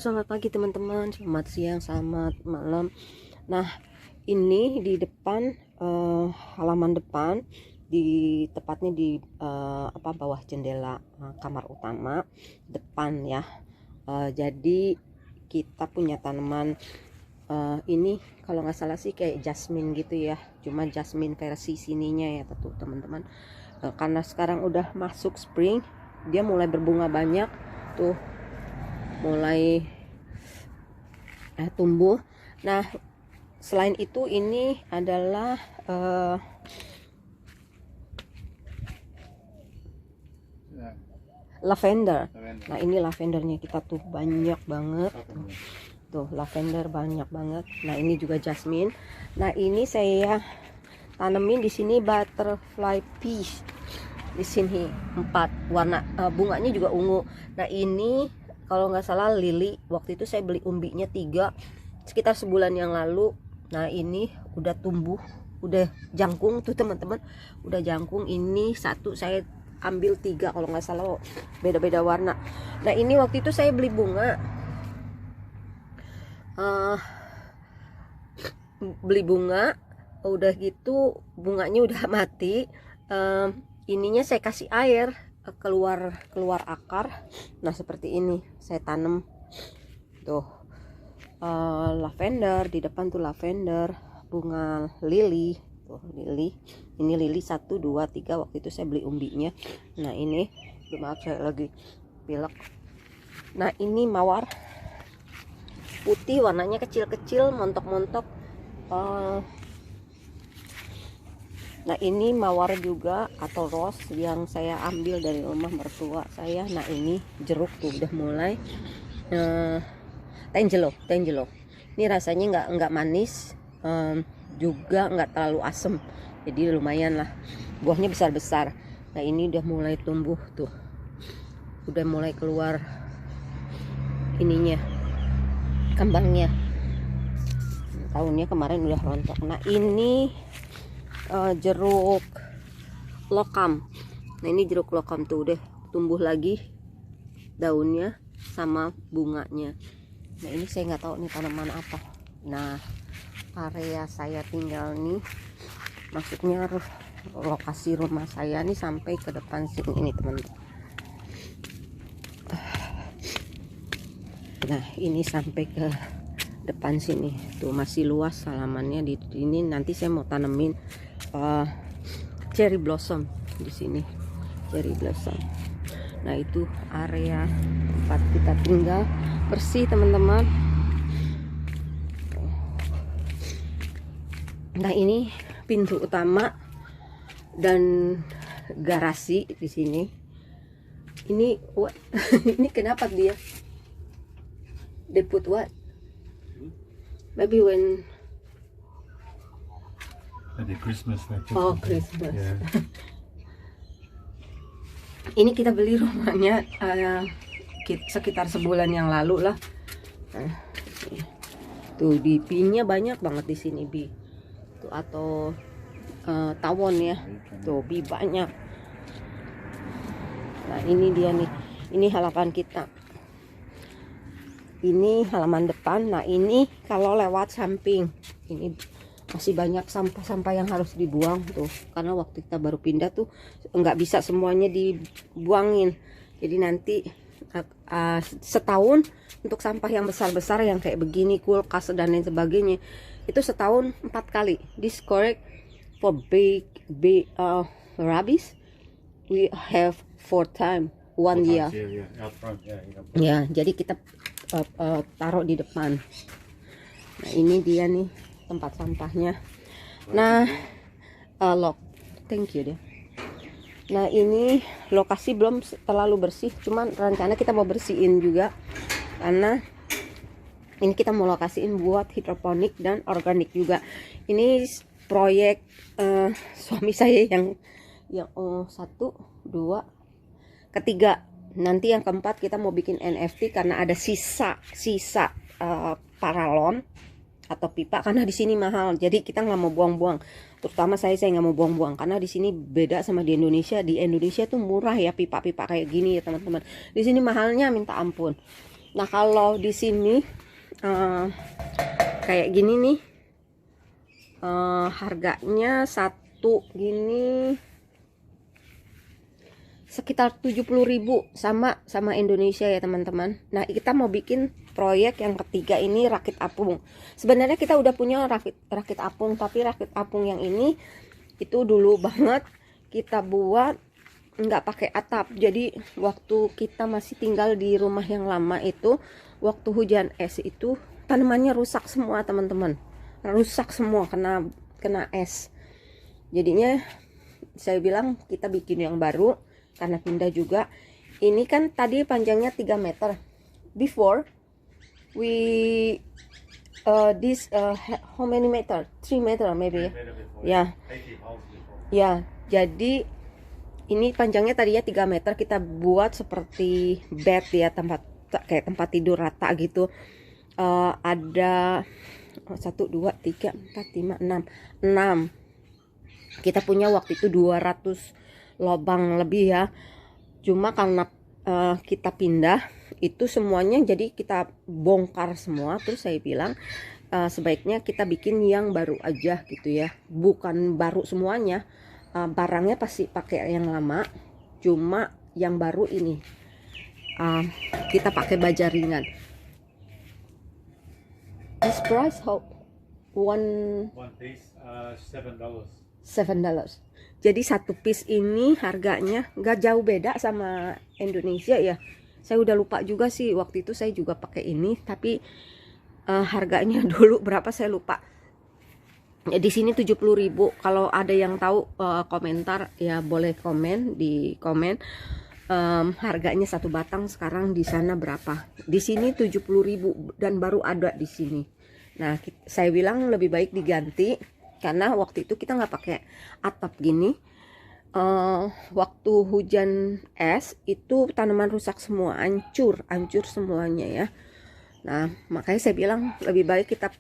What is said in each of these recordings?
selamat pagi teman-teman, selamat siang, selamat malam. Nah, ini di depan halaman depan, tepatnya di bawah jendela kamar utama depan ya. Jadi kita punya tanaman ini kalau nggak salah sih kayak jasmine gitu ya, cuma jasmine versi sininya ya tuh teman-teman. Karena sekarang udah masuk spring, dia mulai berbunga banyak tuh, mulai tumbuh. Nah, selain itu ini adalah lavender. Nah, ini lavendernya kita tuh banyak banget. Tuh, lavender banyak banget. Nah, ini juga jasmine. Nah, ini saya tanemin di sini butterfly peach. Di sini 4 warna, bunganya juga ungu. Nah, ini kalau nggak salah lili. Waktu itu saya beli umbinya 3 sekitar sebulan yang lalu. Nah, ini udah tumbuh, udah jangkung tuh teman-teman, udah jangkung. Ini satu saya ambil 3 kalau nggak salah, beda-beda warna. Nah, ini waktu itu saya beli bunga, udah gitu bunganya udah mati. Ininya saya kasih air, keluar akar. Nah, seperti ini saya tanam tuh lavender. Di depan tuh lavender, bunga lili tuh, lili. Ini lili 1 2 3, waktu itu saya beli umbinya. Nah, ini maaf saya lagi pilek. Nah, ini mawar putih, warnanya kecil-kecil, montok-montok. Nah, ini mawar juga atau rose yang saya ambil dari rumah mertua saya. Nah, ini jeruk tuh udah mulai tangelo. Ini rasanya nggak manis, juga nggak terlalu asem, jadi lumayan lah, buahnya besar-besar. Nah, ini udah mulai tumbuh tuh, udah mulai keluar ininya, kembangnya. Tahunnya kemarin udah rontok. Nah, ini jeruk lokam. Nah, ini jeruk lokam tuh udah tumbuh lagi daunnya sama bunganya. Nah, ini saya nggak tahu nih tanaman apa. Nah, area saya tinggal nih, maksudnya lokasi rumah saya nih sampai ke depan sini ini teman-teman. Nah, ini sampai ke depan sini tuh, masih luas halamannya. Di sini nanti saya mau tanemin cherry blossom di sini, cherry blossom. Nah, itu area tempat kita tinggal, bersih teman-teman. Nah, ini pintu utama dan garasi di sini. Ini what? Ini kenapa dia? They put what? Maybe when Maybe Christmas. oh, Christmas. Yeah. Ini kita beli rumahnya sekitar sebulan yang lalu lah. Tuh, di binya banyak banget di sini bi. Tuh, atau tawon ya. Tuh, bi banyak. Nah, ini dia nih. Ini halaman kita. Ini halaman depan. Nah, ini kalau lewat samping, ini masih banyak sampah-sampah yang harus dibuang tuh, karena waktu kita baru pindah tuh nggak bisa semuanya dibuangin. Jadi nanti setahun untuk sampah yang besar-besar yang kayak begini, kulkas dan lain sebagainya, itu setahun 4 kali. This correct for big rubbish we have 4 time 1 year. Out front, Ya, jadi kita taruh di depan. Nah, ini dia nih tempat sampahnya. Nah, thank you deh. Nah, ini lokasi belum terlalu bersih, cuman rencana kita mau bersihin juga, karena ini kita mau lokasiin buat hidroponik dan organik juga. Ini proyek suami saya yang 1 2 ketiga. Nanti yang keempat kita mau bikin NFT, karena ada sisa paralon atau pipa, karena di sini mahal. Jadi kita nggak mau buang-buang. Terutama saya nggak mau buang-buang, karena di sini beda sama di Indonesia. Di Indonesia tuh murah ya pipa-pipa kayak gini ya teman-teman. Di sini mahalnya minta ampun. Nah kalau di sini kayak gini nih, harganya satu gini sekitar 70.000, sama Indonesia ya teman-teman. Nah kita mau bikin proyek yang ketiga ini rakit apung. Sebenarnya kita udah punya rakit apung, tapi rakit apung yang ini itu dulu banget kita buat nggak pakai atap. Jadi waktu kita masih tinggal di rumah yang lama itu, waktu hujan es itu tanamannya rusak semua teman-teman, rusak semua kena es. Jadinya saya bilang kita bikin yang baru karena pindah juga. Ini kan tadi panjangnya 3 meter. Before we this how many meter? 3 meter maybe ya. Ya, jadi ini panjangnya tadinya 3 meter, kita buat seperti bed ya, kayak tempat tidur rata gitu. Ada 1 2 3 4 5 6. Kita punya waktu itu 200 lubang lebih ya. Cuma karena kita pindah itu semuanya, jadi kita bongkar semua. Terus saya bilang sebaiknya kita bikin yang baru aja gitu ya, bukan baru semuanya. Barangnya pasti pakai yang lama, cuma yang baru ini kita pakai baja ringan. This price how one piece $7. $7. Jadi satu piece ini harganya nggak jauh beda sama Indonesia ya. Saya udah lupa juga sih, waktu itu saya juga pakai ini, tapi harganya dulu berapa saya lupa. Ya, di sini 70.000. Kalau ada yang tahu komentar ya boleh komen di komen. Harganya satu batang sekarang di sana berapa? Di sini 70.000 dan baru ada di sini. Nah, saya bilang lebih baik diganti karena waktu itu kita nggak pakai atap gini. Waktu hujan es itu tanaman rusak semua, hancur semuanya ya. Nah, makanya saya bilang lebih baik kita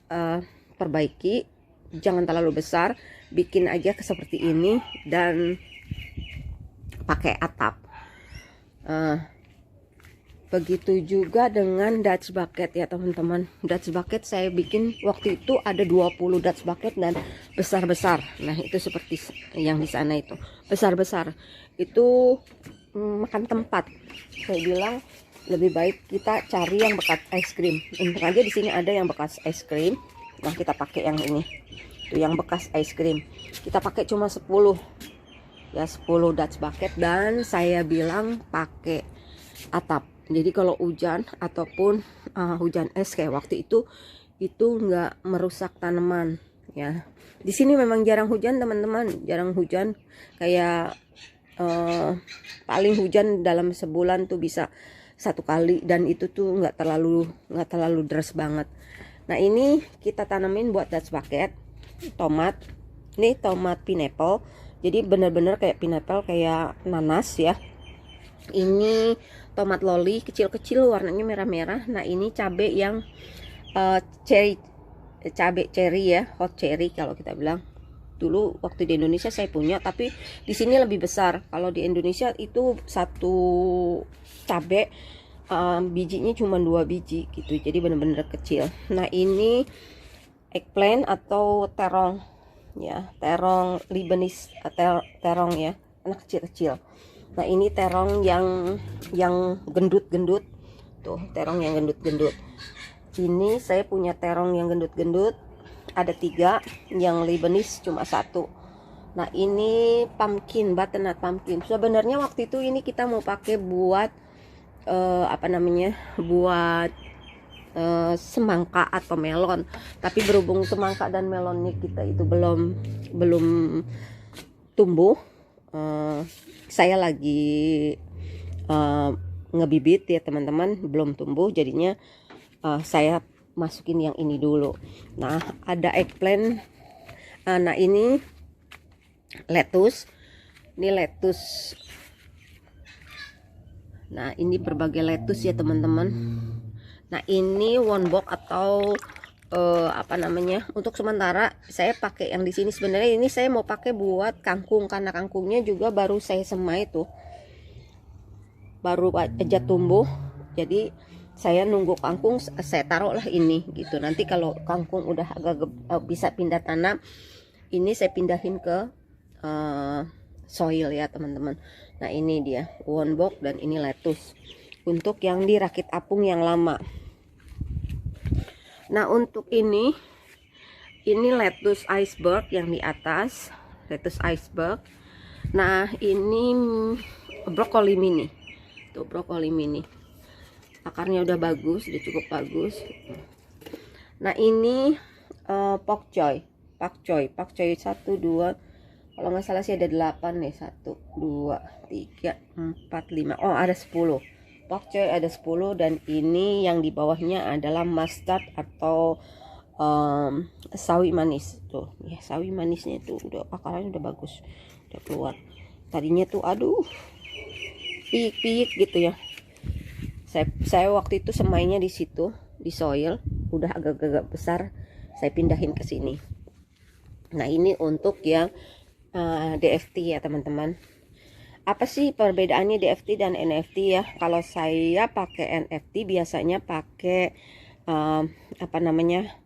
perbaiki, jangan terlalu besar, bikin aja seperti ini dan pakai atap. Begitu juga dengan Dutch bucket ya teman-teman. Dutch bucket saya bikin waktu itu ada 20 Dutch bucket dan besar-besar. Nah itu seperti yang di sana itu besar-besar. Itu makan tempat. Saya bilang lebih baik kita cari yang bekas es krim. Untung aja di sini ada yang bekas es krim. Nah kita pakai yang ini. Itu yang bekas es krim. Kita pakai cuma 10 ya, 10 Dutch bucket, dan saya bilang pakai atap. Jadi kalau hujan ataupun hujan es kayak waktu itu nggak merusak tanaman ya. Di sini memang jarang hujan teman-teman, jarang hujan, kayak paling hujan dalam sebulan tuh bisa 1 kali, dan itu tuh nggak terlalu deras banget. Nah ini kita tanamin buat Dutch bucket tomat. Ini tomat pineapple, jadi bener-bener kayak pineapple, kayak nanas ya. Ini tomat loli kecil-kecil warnanya merah-merah. Nah ini cabai yang cabai cherry ya, hot cherry kalau kita bilang. Dulu waktu di Indonesia saya punya, tapi di sini lebih besar. Kalau di Indonesia itu satu cabai bijinya cuma 2 biji gitu, jadi bener-bener kecil. Nah ini eggplant atau terong ya, terong Lebanese, terong ya, anak kecil-kecil. Nah ini terong yang gendut-gendut tuh, terong yang gendut-gendut. Ini saya punya terong yang gendut-gendut ada 3, yang Lebanese cuma 1. Nah ini pumpkin, butternut pumpkin. Sebenarnya waktu itu ini kita mau pakai buat buat semangka atau melon, tapi berhubung semangka dan melonnya kita itu belum tumbuh. Saya lagi ngebibit ya teman-teman, belum tumbuh, jadinya saya masukin yang ini dulu. Nah ada eggplant. Nah ini lettuce. Ini lettuce. Nah ini berbagai lettuce ya teman-teman. Nah ini wonbok atau untuk sementara saya pakai yang di sini. Sebenarnya ini saya mau pakai buat kangkung, karena kangkungnya juga baru saya semai tuh, baru aja tumbuh. Jadi saya nunggu kangkung, saya taruh lah ini gitu. Nanti kalau kangkung udah agak bisa pindah tanam, ini saya pindahin ke soil ya teman-teman. Nah ini dia wonbok dan ini lettuce untuk yang dirakit apung yang lama. Nah untuk ini lettuce iceberg yang di atas, lettuce iceberg. Nah ini brokoli mini, tuh brokoli mini, akarnya udah bagus, udah cukup bagus. Nah ini pak choy 1, 2, kalau nggak salah sih ada 8 nih, 1, 2, 3, 4, 5, oh ada 10 pak choy, ada 10. Dan ini yang di bawahnya adalah mustard atau sawi manis tuh ya, sawi manisnya tuh udah akarnya udah bagus, udah keluar. Tadinya tuh aduh piyik gitu ya. Saya waktu itu semainya di situ di soil, udah agak-agak besar, saya pindahin ke sini. Nah ini untuk yang DFT ya teman-teman. Apa sih perbedaannya DFT dan NFT ya? Kalau saya pakai NFT biasanya pakai apa namanya,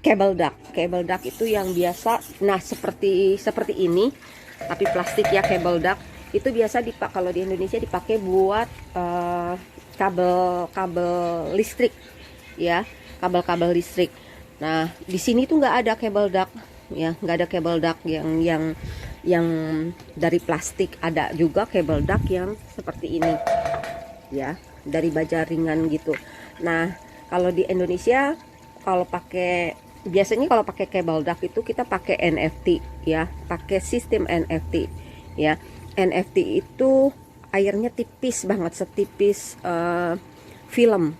cable duck. Cable duck itu yang biasa, nah seperti ini, tapi plastik ya. Cable duck itu biasa kalau di Indonesia dipakai buat kabel listrik ya, kabel listrik. Nah di sini tuh nggak ada cable duck ya, nggak ada cable duck yang dari plastik. Ada juga cable duck yang seperti ini ya, dari baja ringan gitu. Nah kalau di Indonesia biasanya kalau pakai cable duck itu kita pakai NFT ya, pakai sistem NFT ya. NFT itu airnya tipis banget, setipis film